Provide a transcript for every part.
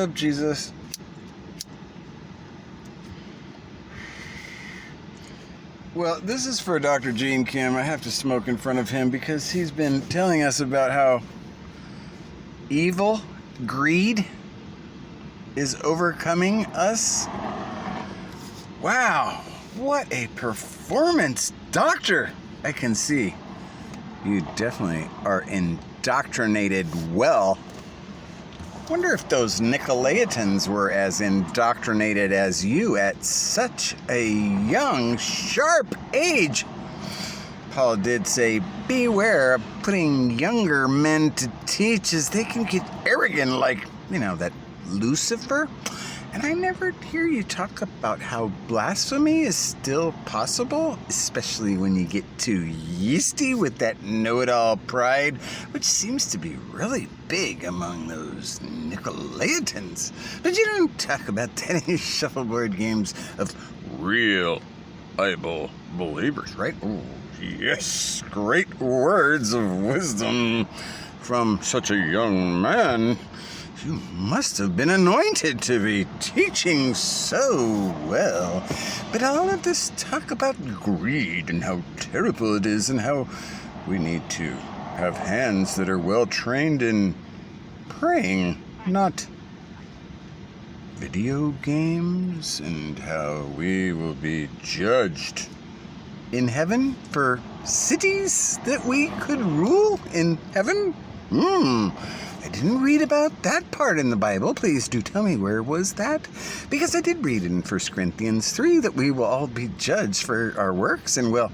up, Jesus? Well, this is for Dr. Gene Kim. I have to smoke in front of him because he's been telling us about how evil, greed, is overcoming us. Wow, what a performance, Doctor! I can see you definitely are indoctrinated well. Wonder if those Nicolaitans were as indoctrinated as you at such a young, sharp age. Paul did say, beware of putting younger men to teach, as they can get arrogant like, that Lucifer. And I never hear you talk about how blasphemy is still possible, especially when you get too yeasty with that know-it-all pride, which seems to be really big among those Nicolaitans. But you don't talk about that in your shuffleboard games of real Bible believers, right? Oh, yes, great words of wisdom from such a young man. You must have been anointed to be teaching so well. But all of this talk about greed and how terrible it is and how we need to have hands that are well trained in praying, not video games, and how we will be judged in heaven for cities that we could rule in heaven. I didn't read about that part in the Bible. Please do tell me, where was that? Because I did read in 1 Corinthians 3 that we will all be judged for our works. And well,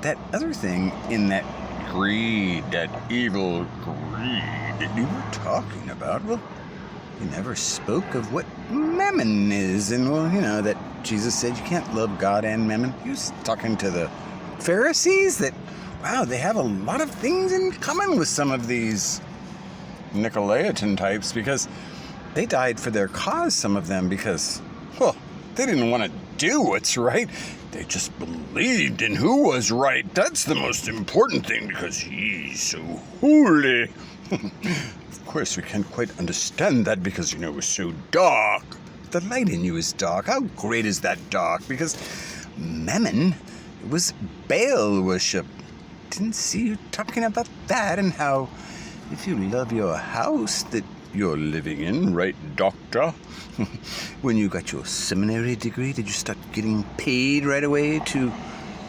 that other thing in that greed, that evil greed that you were talking about, well, you never spoke of what mammon is. And well, that Jesus said you can't love God and mammon. He was talking to the Pharisees that, wow, they have a lot of things in common with some of these Nicolaitan types, because they died for their cause, some of them, because, well, they didn't want to do what's right. They just believed in who was right. That's the most important thing, because he's so holy. Of course, we can't quite understand that because, it was so dark. The light in you is dark. How great is that dark? Because Mammon was Baal worship. Didn't see you talking about that, and how if you love your house that you're living in, right, Doctor? When you got your seminary degree, did you start getting paid right away to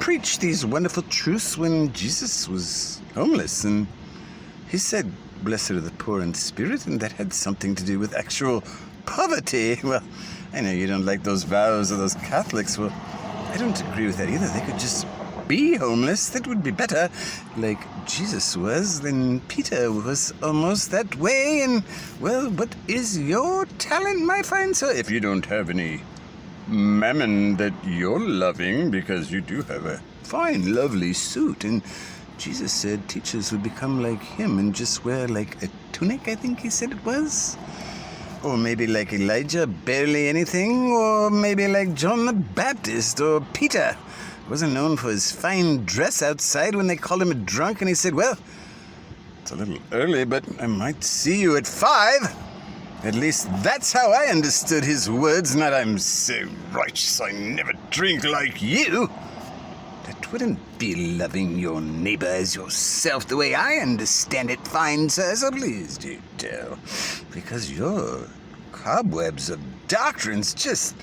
preach these wonderful truths when Jesus was homeless? And he said, blessed are the poor in spirit, and that had something to do with actual poverty. Well, I know you don't like those vows of those Catholics. Well, I don't agree with that either. They could just be homeless. That would be better, like Jesus was. Then Peter was almost that way. And well, what is your talent, my fine sir? If you don't have any mammon that you're loving, because you do have a fine, lovely suit, and Jesus said teachers would become like him and just wear like a tunic, I think he said it was. Or maybe like Elijah, barely anything. Or maybe like John the Baptist or Peter. Wasn't known for his fine dress outside when they called him a drunk, and he said, well, it's a little early, but I might see you at 5. At least that's how I understood his words, not I'm so righteous I never drink like you. That wouldn't be loving your neighbor as yourself the way I understand it, fine sir, so please do tell. Because your cobwebs of doctrines just,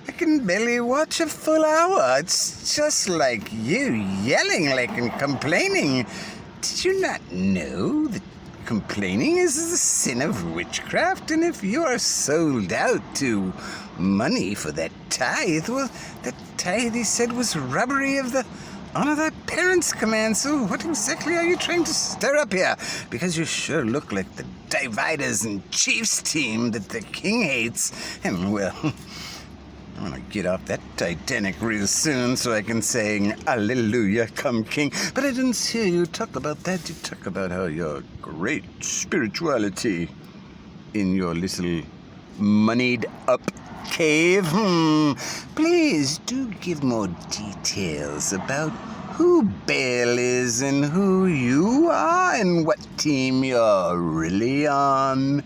I can barely watch a full hour. It's just like you yelling like and complaining. Did you not know that complaining is the sin of witchcraft? And if you are sold out to money for that tithe, well, that tithe, he said, was robbery of the honor thy parents' command. So what exactly are you trying to stir up here? Because you sure look like the dividers and chiefs team that the king hates. And well, I'm gonna get off that Titanic real soon so I can sing Hallelujah, come King. But I didn't hear you talk about that. You talk about how your great spirituality in your little moneyed up cave. Please do give more details about who Baal is and who you are and what team you're really on.